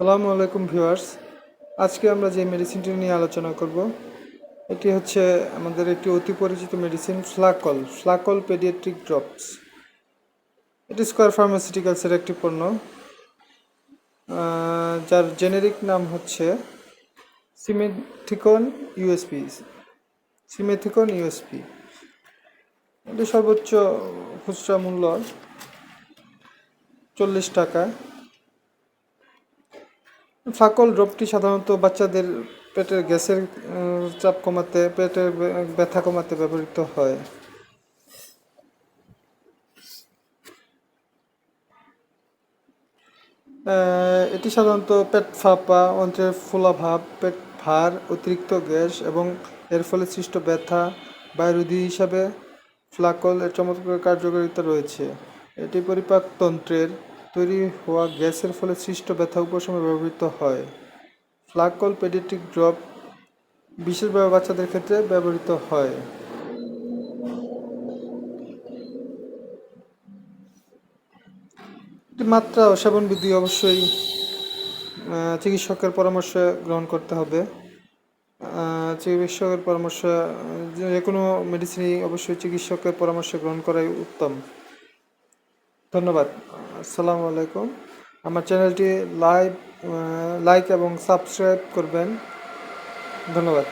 আসসালামু আলাইকুম ভিউয়ার্স। আজকে আমরা যে মেডিসিনটি নিয়ে আলোচনা করব এটি হচ্ছে আমাদের একটি অতি পরিচিত মেডিসিন ফ্লাকল পেডিয়াট্রিক ড্রপস। এটি স্কয়ার ফার্মাসিউটিক্যালসের একটি পণ্য, যার জেনেরিক নাম হচ্ছে সিমেথিকন ইউএসপি। এটি সর্বোচ্চ খুচরা মূল্য 40 টাকা। ফ্লাকল ড্রপটি সাধারণত বাচ্চাদের পেটের গ্যাসের চাপ কমাতে, পেটের ব্যথা কমাতে ব্যবহৃত হয়। এটি সাধারণত পেট ফাঁপা, অন্ত্রের ফোলাভাব, পেট ভার, অতিরিক্ত গ্যাস এবং এর ফলে সৃষ্ট ব্যথা বায়ুরোধী হিসাবে ফ্লাকল এর চমৎকার কার্যকারিতা রয়েছে। এটি পরিপাকতন্ত্রের তৈরি হওয়া গ্যাসের ফলে সৃষ্ট ব্যথা উপশমে ব্যবহৃত হয়। ফ্লাকল পেডিয়াট্রিক ড্রপ বিশেষভাবে বাচ্চাদের ক্ষেত্রে ব্যবহৃত হয়। মাত্রা ও সেবন বিধি অবশ্যই চিকিৎসকের পরামর্শ গ্রহণ করতে হবে। চিকিৎসকের পরামর্শ, যে কোনো মেডিসিনই অবশ্যই চিকিৎসকের পরামর্শ গ্রহণ করাই উত্তম। ধন্যবাদ। আসসালামু আলাইকুম। আমার চ্যানেলটি লাইক এবং সাবস্ক্রাইব করবেন। ধন্যবাদ।